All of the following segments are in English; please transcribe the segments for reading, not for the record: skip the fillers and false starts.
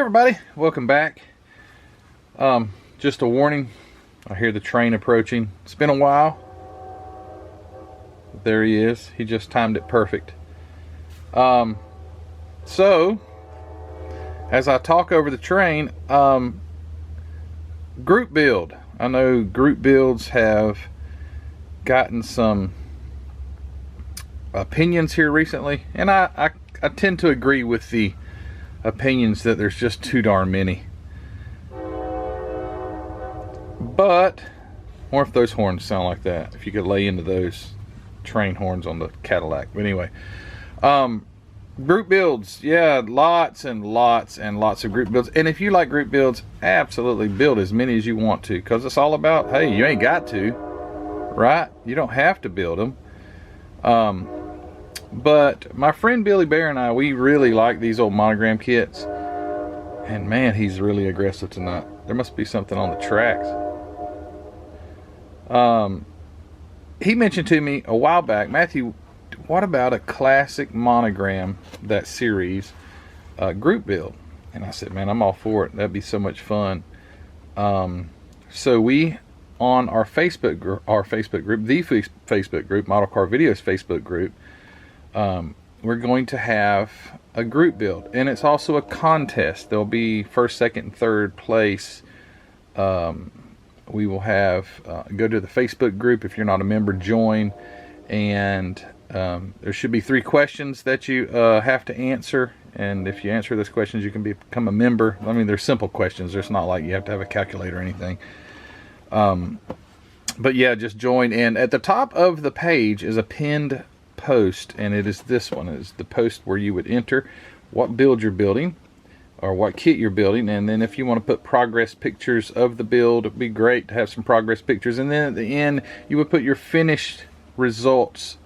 everybody, welcome back. Just a warning, I hear the train approaching. It's been a while. There he is. He just timed it perfect. So as I talk over the train, group build. I know group builds have gotten some opinions here recently, and I tend to agree with the opinions that there's just too darn many. But or if those horns sound like that, if you could lay into those train horns on the Cadillac. But anyway, group builds, yeah, lots and lots and lots of group builds. And if you like group builds, absolutely build as many as you want to, because it's all about, hey, you ain't got to, right? You don't have to build them. But my friend Billy Bear and I, we really like these old Monogram kits. And man, he's really aggressive tonight. There must be something on the tracks. He mentioned to me a while back, Matthew, what about a classic Monogram, that series, group build? And I said, man, I'm all for it. That'd be so much fun. So we, on our Facebook group, the Facebook group, Model Car Videos Facebook group, we're going to have a group build, and it's also a contest. There'll be first, second, and third place. We will have go to the Facebook group. If you're not a member, join, and there should be 3 questions that you have to answer, and if you answer those questions, you can become a member. I mean, they're simple questions. It's not like you have to have a calculator or anything. But yeah, just join. And at the top of the page is a pinned post, and it is this one. It's the post where you would enter what build you're building or what kit you're building, and then if you want to put progress pictures of the build, it'd be great to have some progress pictures. And then at the end you would put your finished results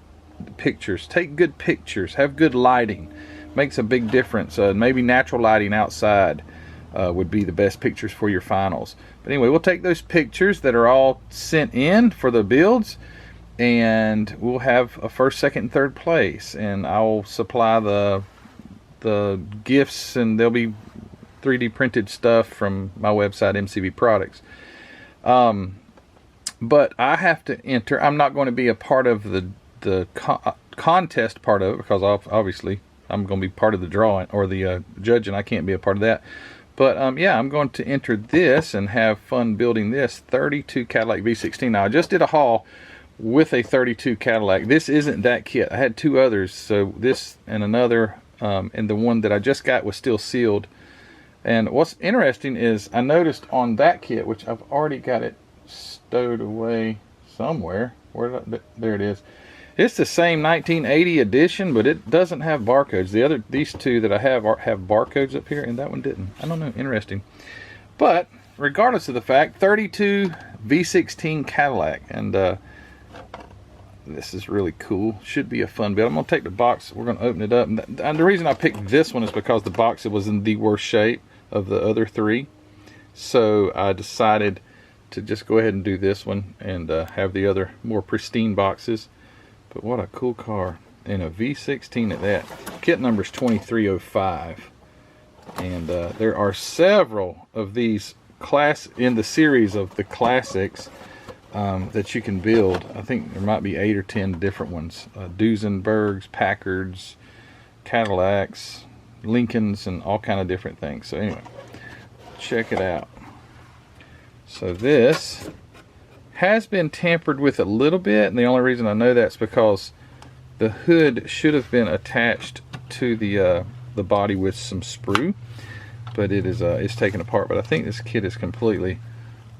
pictures. Take good pictures, have good lighting, makes a big difference. Maybe natural lighting outside would be the best pictures for your finals. But anyway, we'll take those pictures that are all sent in for the builds, and we'll have a first, second, and third place, and I'll supply the gifts, and there'll be 3D printed stuff from my website, MCV Products. But I have to enter. I'm not going to be a part of the contest part of it, because obviously I'm going to be part of the drawing or the judging. I can't be a part of that. But yeah, I'm going to enter this and have fun building this 32 Cadillac V16. Now, I just did a haul with a 32 Cadillac. This isn't that kit. I had 2 others, so this and another, and the one that I just got was still sealed. And what's interesting is I noticed on that kit, which I've already got it stowed away somewhere. There it is. It's the same 1980 edition, but it doesn't have barcodes. These 2 that I have barcodes up here, and that one didn't. I don't know. Interesting. But regardless of the fact, 32 V16 Cadillac, and this is really cool. Should be a fun build. I'm going to take the box. We're going to open it up. And the reason I picked this one is because the box, it was in the worst shape of the other 3. So I decided to just go ahead and do this one and have the other more pristine boxes. But what a cool car. And a V16 at that. Kit number is 2305. And there are several of these in the series of the classics that you can build. I think there might be 8 or 10 different ones. Duesenbergs, Packards, Cadillacs, Lincolns, and all kind of different things. So anyway, check it out. So this has been tampered with a little bit, and the only reason I know that's because the hood should have been attached to the body with some sprue, but it's taken apart. But I think this kit is completely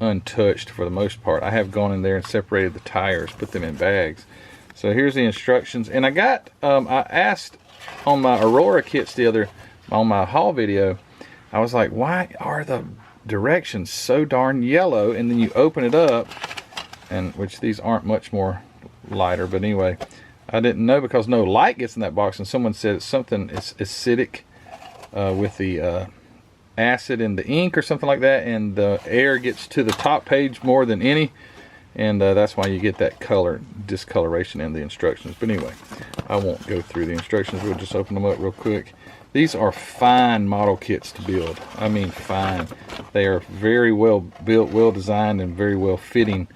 untouched for the most part. I have gone in there and separated the tires, put them in bags. So here's the instructions, and I got I asked on my Aurora kits on my haul video, I was like, why are the directions so darn yellow? And then you open it up, and which these aren't much more lighter, but anyway, I didn't know because no light gets in that box, and someone said it's something, it's acidic with the acid in the ink or something like that, and the air gets to the top page more than any, and that's why you get that color discoloration in the instructions. But anyway, I won't go through the instructions. We'll just open them up real quick These are fine model kits to build. I mean fine. They are very well built, well designed, and very well fitting.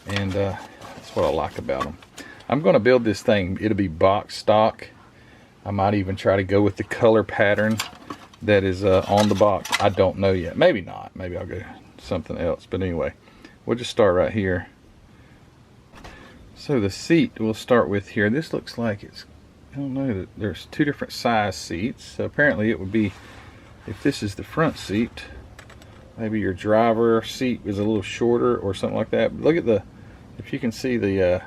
And that's what I like about them. I'm going to build this thing. It'll be box stock. I might even try to go with the color pattern that is on the box. I don't know yet. Maybe not. Maybe I'll go something else. But anyway, we'll just start right here. So the seat we'll start with here. This looks like it's, I don't know, there's two different size seats. So apparently it would be, if this is the front seat, maybe your driver seat is a little shorter or something like that. But look at the, if you can see the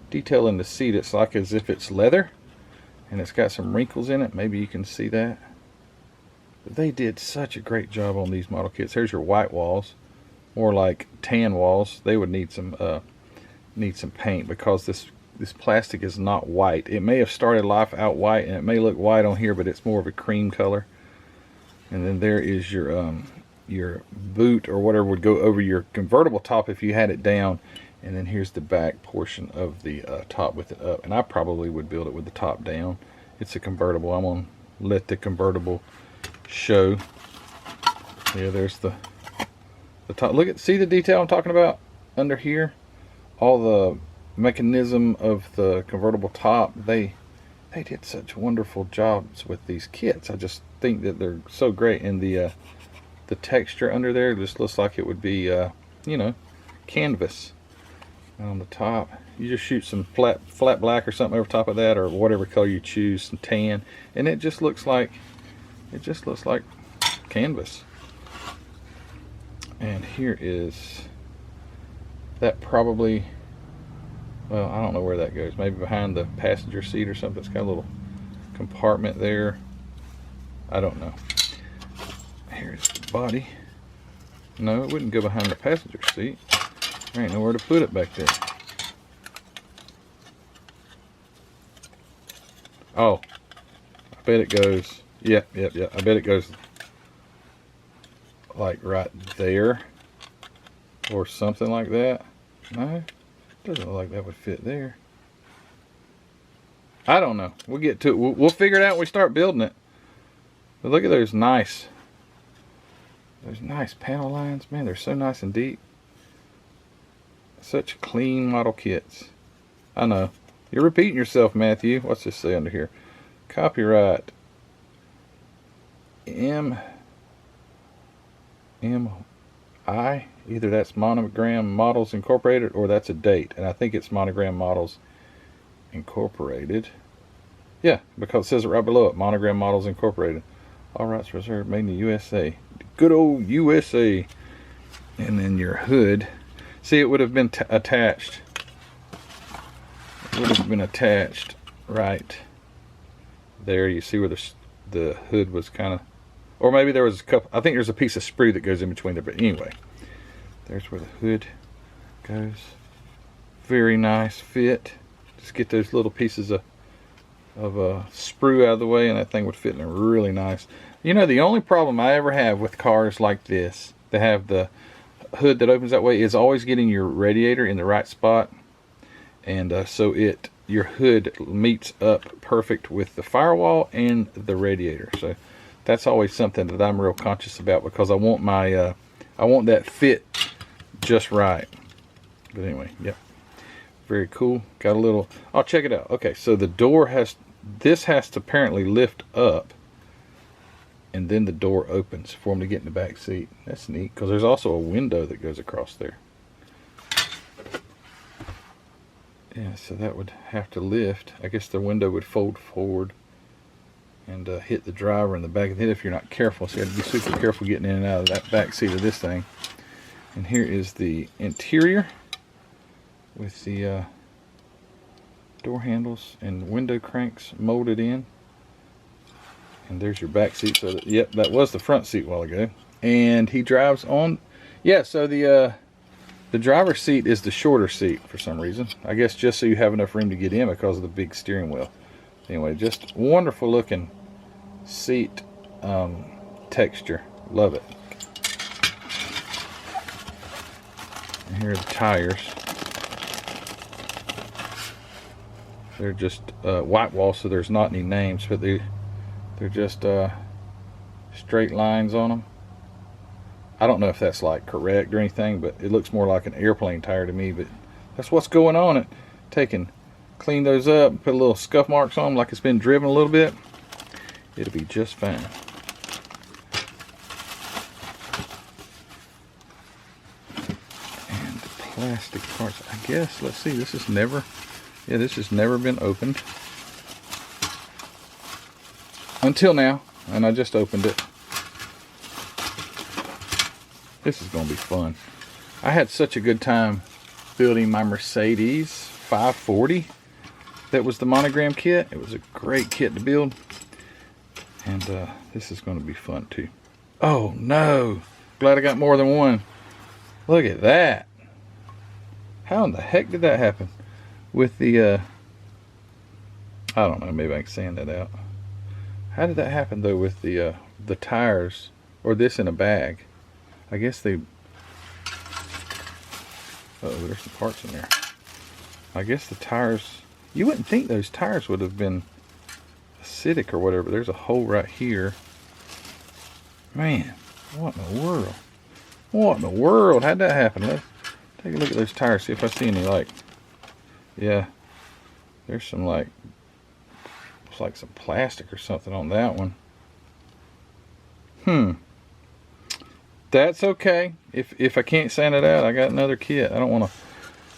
detail in the seat, it's like as if it's leather and it's got some wrinkles in it. Maybe you can see that. But they did such a great job on these model kits. Here's your white walls, more like tan walls. They would need some paint because this plastic is not white. It may have started life out white and it may look white on here, but it's more of a cream color. And then there is your boot or whatever would go over your convertible top if you had it down. And then here's the back portion of the top with it up. And I probably would build it with the top down. It's a convertible. I'm going to let the convertible show. Yeah, there's the top. Look at, see the detail I'm talking about under here? All the mechanism of the convertible top. They did such wonderful jobs with these kits. I just think that they're so great. And the texture under there just looks like it would be you know, canvas. And on the top you just shoot some flat black or something over top of that, or whatever color you choose, some tan, and it just looks like canvas. And here is that, probably, well, I don't know where that goes, maybe behind the passenger seat or something. It's got a little compartment there, I don't know. Here's the body. No, it wouldn't go behind the passenger seat. There ain't nowhere to put it back there. Oh, I bet it goes, yep, I bet it goes like right there or something like that. No, doesn't look like that would fit there. I don't know. We'll get to it. We'll figure it out when we start building it. But look at those nice panel lines. Man, they're so nice and deep. Such clean model kits. I know. You're repeating yourself, Matthew. What's this say under here? Copyright M I. Either that's Monogram Models Incorporated or that's a date. And I think it's Monogram Models Incorporated. Yeah, because it says it right below it. Monogram Models Incorporated. All rights reserved. Made in the USA. Good old USA. And then your hood. See, it would have been attached. It would have been attached right there. You see where the hood was kind of, or maybe there was a couple. I think there's a piece of sprue that goes in between there. But anyway, there's where the hood goes. Very nice fit. Just get those little pieces of sprue out of the way, and that thing would fit in there really nice. You know, the only problem I ever have with cars like this that have the hood that opens that way is always getting your radiator in the right spot. And so your hood meets up perfect with the firewall and the radiator. So that's always something that I'm real conscious about, because I want my I want that fit just right. But anyway, yep, very cool. Got a little, oh, check it out. Okay, so the door has to apparently lift up, and then the door opens for them to get in the back seat. That's neat, because there's also a window that goes across there. Yeah, so that would have to lift. I guess the window would fold forward and hit the driver in the back of the head if you're not careful. So you have to be super careful getting in and out of that back seat of this thing. And here is the interior with the door handles and window cranks molded in. And there's your back seat. So that, yep, that was the front seat a while ago. And he drives on. Yeah, so the driver's seat is the shorter seat for some reason. I guess just so you have enough room to get in because of the big steering wheel. Anyway, just wonderful looking seat texture. Love it. And here are the tires. They're just white wall, so there's not any names, but They're just straight lines on them. I don't know if that's like correct or anything, but it looks more like an airplane tire to me, but that's what's going on. Clean those up, put a little scuff marks on them like it's been driven a little bit. It'll be just fine. And the plastic parts, I guess, let's see, this has never been opened. Until now, and I just opened it. This is going to be fun. I had such a good time building my Mercedes 540. That was the Monogram kit. It was a great kit to build. And this is going to be fun too. Oh no! Glad I got more than one. Look at that. How in the heck did that happen? With the, I don't know, maybe I can sand that out. How did that happen though with the tires, or this in a bag? I guess they, oh, there's some parts in there. I guess the tires, you wouldn't think those tires would have been acidic or whatever. There's a hole right here. Man, what in the world? What in the world? How'd that happen? Let's take a look at those tires, see if I see any like, yeah, there's some like, looks like some plastic or something on that one. That's okay. If I can't sand it out, I got another kit. I don't want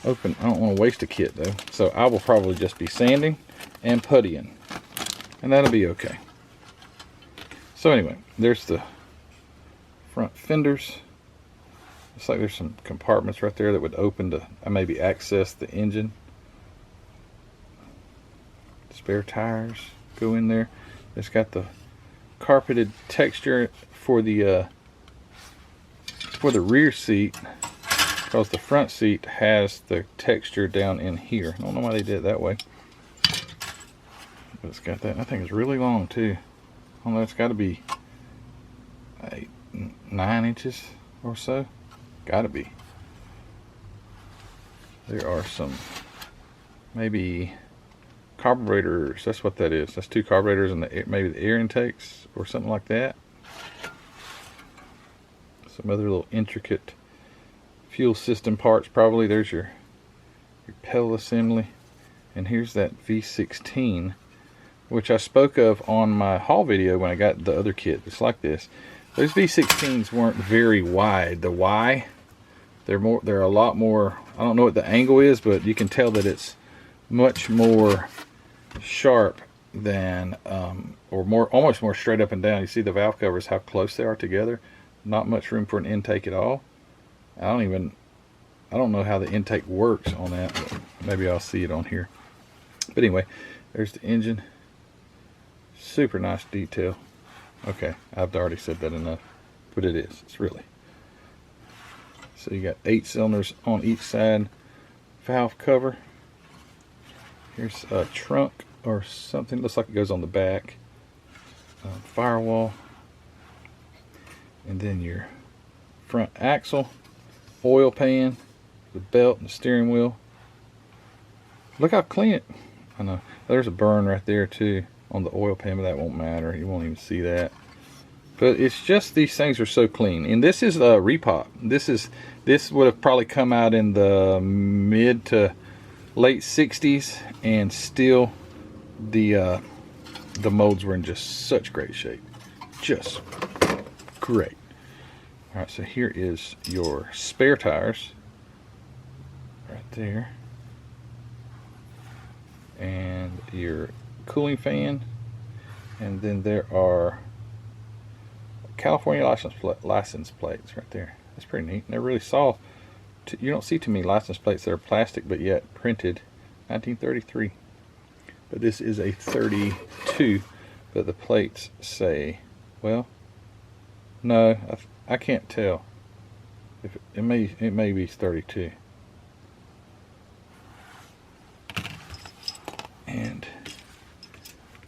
to waste a kit though. So I will probably just be sanding and puttying, and that'll be okay. So anyway, there's the front fenders. Looks like there's some compartments right there that would open to maybe access the engine. Spare tires go in there. It's got the carpeted texture for the rear seat, because the front seat has the texture down in here. I don't know why they did it that way, but it's got that. I think it's really long too. I don't know, it's got to be 9 inches or so. Got to be. There are some maybe carburetors. That's what that is. That's 2 carburetors and maybe the air intakes or something like that. Some other little intricate fuel system parts probably. There's your pedal assembly, and here's that V16, which I spoke of on my haul video when I got the other kit. It's like this. Those V16s weren't very wide. The Y, they're a lot more, I don't know what the angle is, but you can tell that it's much more sharp than or almost more straight up and down. You see the valve covers, how close they are together. Not much room for an intake at all. I don't know how the intake works on that, but maybe I'll see it on here. But anyway, there's the engine. Super nice detail. Okay, I've already said that enough, but it is. It's really. So you got 8 cylinders on each side. Valve cover. Here's a trunk or something. Looks like it goes on the back. Firewall. And then your front axle, oil pan, the belt and the steering wheel. Look how clean it. I know. There's a burn right there too on the oil pan, but that won't matter. You won't even see that. But it's just, these things are so clean. And this is a repop. This would have probably come out in the mid to late 60s, and still the molds were in just such great shape. Just great. All right, so here is your spare tires right there, and your cooling fan, and then there are California license plates right there. That's pretty neat. They're really soft. You don't see too many license plates that are plastic but yet printed 1933. But this is a 32, but the plates say, well, no, I can't tell. If it may be 32. And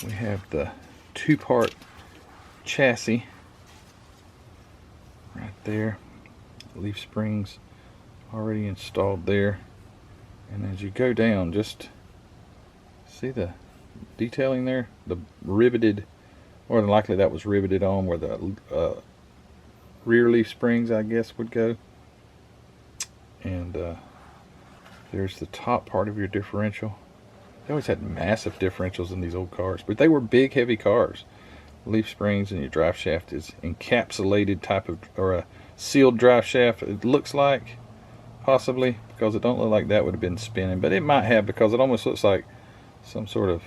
we have the 2-part chassis right there. Leaf springs already installed there. And as you go down, just see the detailing there, the riveted More than likely that was riveted on where the rear leaf springs, I guess, would go. And there's the top part of your differential. They always had massive differentials in these old cars, but they were big, heavy cars. Leaf springs, and your drive shaft is encapsulated type of, or a sealed drive shaft, it looks like, possibly, because it don't look like that would have been spinning, but it might have, because it almost looks like some sort of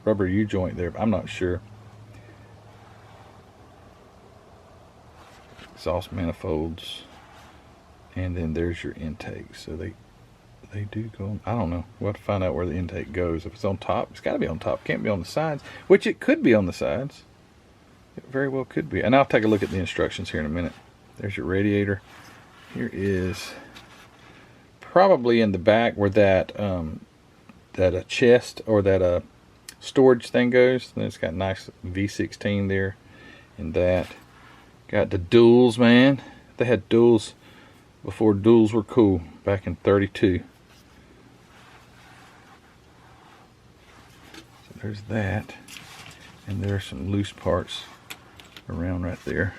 rubber U-joint there. I'm not sure. Exhaust manifolds, and then there's your intake. So they do go, I don't know, we'll have to find out where the intake goes. If it's on top, it's got to be on top, can't be on the sides, which it could be on the sides. It very well could be. And I'll take a look at the instructions here in a minute. There's your radiator. Here is probably in the back where that chest or that storage thing goes. Then it's got a nice V16 there in that. Got the duals, man. They had duals before duals were cool, back in 32. So there's that. And there are some loose parts around right there.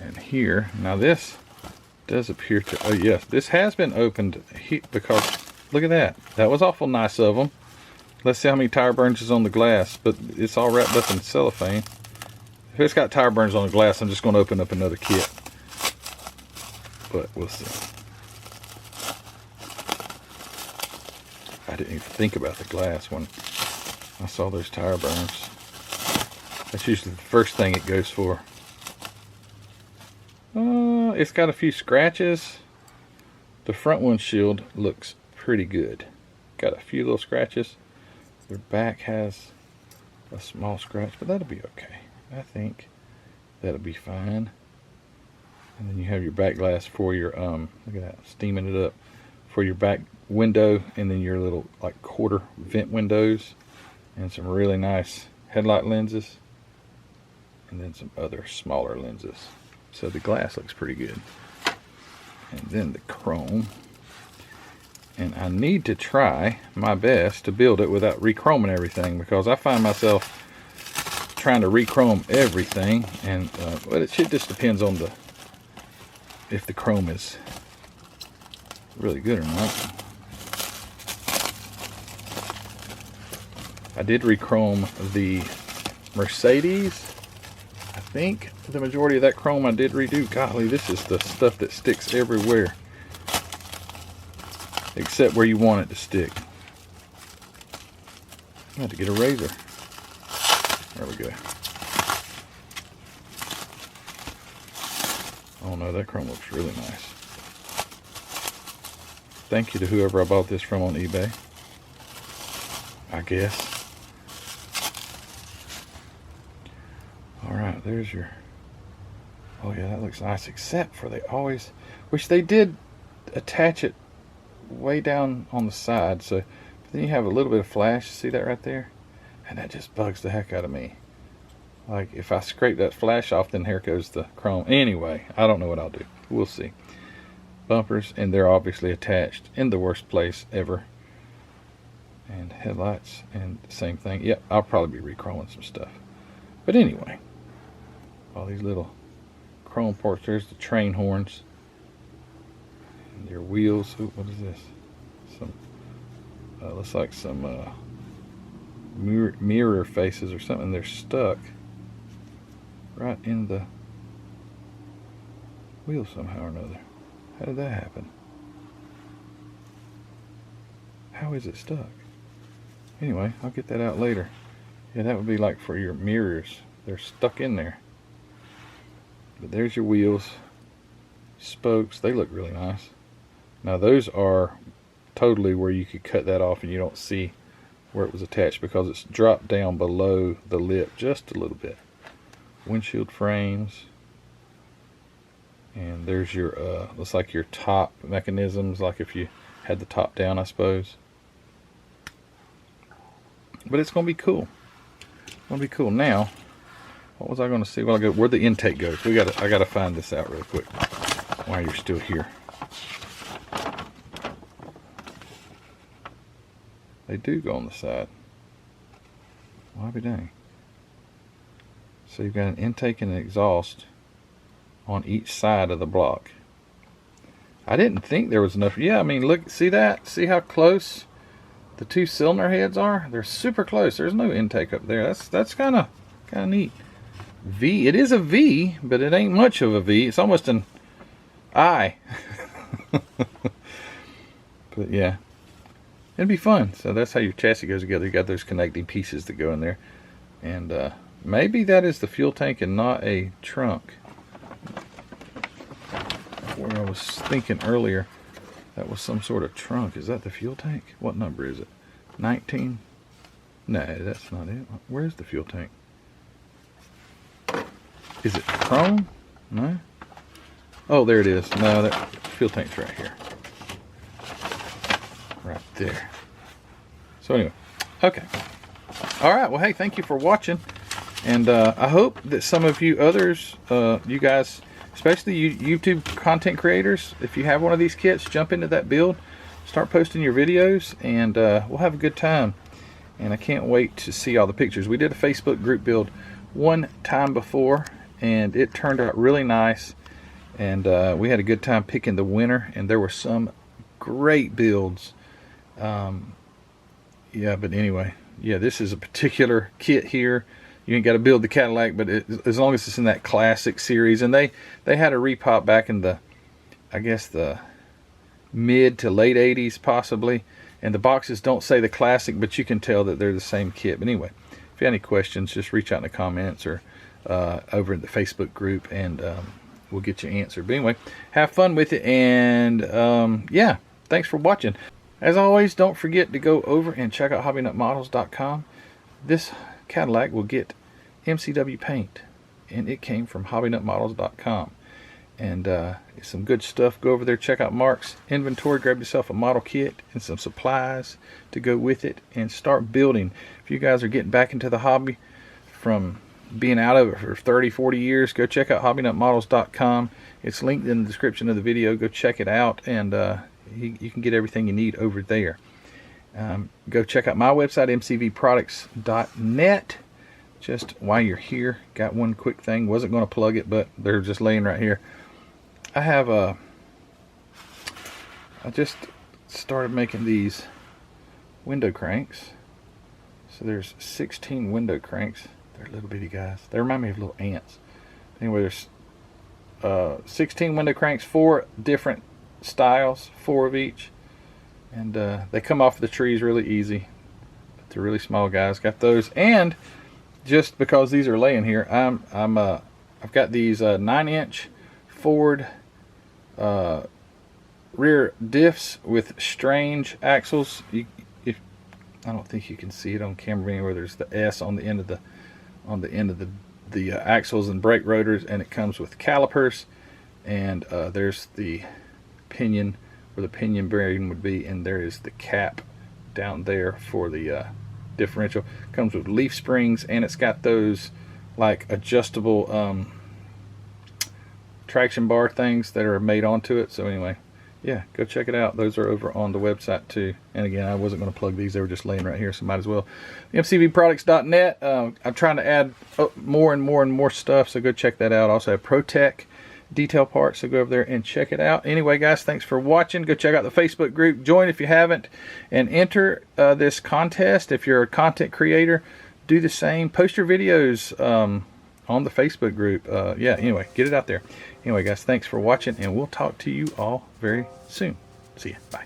And here, now this does appear to, oh yes, this has been opened because, look at that. That was awful nice of them. Let's see how many tire burns is on the glass, but it's all wrapped up in cellophane. If it's got tire burns on the glass, I'm just going to open up another kit. But we'll see. I didn't even think about the glass when I saw those tire burns. That's usually the first thing it goes for. It's got a few scratches. The front windshield looks pretty good. Got a few little scratches. Their back has a small scratch, but that'll be okay. I think that'll be fine. And then you have your back glass for your look at that, steaming it up, for your back window, and then your little like quarter vent windows, and some really nice headlight lenses, and then some other smaller lenses. So the glass looks pretty good. And then the chrome, and I need to try my best to build it without re-chroming everything, because I find myself trying to re-chrome everything, and but it just depends on the if the chrome is really good or not. I did re-chrome the Mercedes. I think the majority of that chrome I did redo. Golly, this is the stuff that sticks everywhere except where you want it to stick. I have to get a razor. There we go. Oh no, that chrome looks really nice. Thank you to whoever I bought this from on eBay, I guess. Alright, there's your, oh yeah, that looks nice, except for they always, which they did attach it way down on the side, so then you have a little bit of flash. See that right there? And that just bugs the heck out of me. Like, if I scrape that flash off, then here goes the chrome. Anyway, I don't know what I'll do. We'll see. Bumpers, and they're obviously attached in the worst place ever. And headlights, and the same thing. Yep, I'll probably be re-chroming some stuff. But anyway, all these little chrome parts. There's the train horns. And their wheels. Ooh, what is this? Some, looks like some mirror faces or something. They're stuck right in the wheel somehow or another. How did that happen? How is it stuck? Anyway, I'll get that out later. Yeah, that would be like for your mirrors. They're stuck in there. But there's your wheels. Spokes, they look really nice. Now those are totally where you could cut that off and you don't see where it was attached, because it's dropped down below the lip just a little bit. Windshield frames, and there's your looks like your top mechanisms, like if you had the top down, I suppose. But it's gonna be cool. It's gonna be cool. Now, what was I gonna see? Well, I go where the intake goes. I gotta find this out real quick while you're still here. They do go on the side. Well, I'll be dang. So you've got an intake and an exhaust on each side of the block. I didn't think there was enough. Yeah, I mean, look, see that? See how close the two cylinder heads are? They're super close. There's no intake up there. That's kind of neat. V. It is a V, but it ain't much of a V. It's almost an I. But yeah, it'd be fun. So that's how your chassis goes together. You got those connecting pieces that go in there, and maybe that is the fuel tank and not a trunk. Where I was thinking earlier, that was some sort of trunk. Is that the fuel tank? What number is it? 19? No, that's not it. Where's the fuel tank? Is it chrome? No. Oh, there it is. No, that fuel tank's right here. Right there. So anyway, okay. All right. Well, hey, thank you for watching, and I hope that some of you others, you guys, especially you YouTube content creators, if you have one of these kits, jump into that build, start posting your videos, and we'll have a good time. And I can't wait to see all the pictures. We did a Facebook group build one time before, and it turned out really nice, and we had a good time picking the winner, and there were some great builds. Yeah, but anyway, yeah, this is a particular kit here. You ain't got to build the Cadillac, but as long as it's in that classic series. And they had a repop back in the, I guess, the mid to late 80s possibly. And the boxes don't say the classic, but you can tell that they're the same kit. But anyway, if you have any questions, just reach out in the comments or over in the Facebook group, and we'll get you answered. But anyway, have fun with it, and yeah, thanks for watching. As always, don't forget to go over and check out hobbynutmodels.com. This Cadillac will get MCW paint, and it came from hobbynutmodels.com. And it's some good stuff. Go over there, check out Mark's inventory, grab yourself a model kit and some supplies to go with it, and start building. If you guys are getting back into the hobby from being out of it for 30-40 years, go check out hobbynutmodels.com. It's linked in the description of the video. Go check it out, and you can get everything you need over there. Go check out my website, mcvproducts.net. Just while you're here, got one quick thing. Wasn't going to plug it, but they're just laying right here. I have I just started making these window cranks. So there's 16 window cranks. They're little bitty guys. They remind me of little ants. Anyway, there's 16 window cranks, 4 different styles, 4 of each, and they come off the trees really easy, but they're really small guys. Got those, and just because these are laying here, I've got these 9-inch Ford rear diffs with strange axles. I don't think you can see it on camera anywhere. There's the S on the end of the axles and brake rotors, and it comes with calipers, and there's the pinion where the pinion bearing would be, and there is the cap down there for the differential. Comes with leaf springs, and it's got those like adjustable traction bar things that are made onto it. So anyway, yeah, go check it out. Those are over on the website too. And again, I wasn't going to plug these. They were just laying right here, so might as well. mcvproducts.net. I'm trying to add more and more stuff, so go check that out. Also have ProTech detail parts, so go over there and check it out. Anyway, guys, thanks for watching. Go check out the Facebook group, join if you haven't, and enter this contest. If you're a content creator, do the same. Post your videos on the Facebook group. Yeah, anyway, get it out there. Anyway, guys, thanks for watching, and we'll talk to you all very soon. See ya. Bye.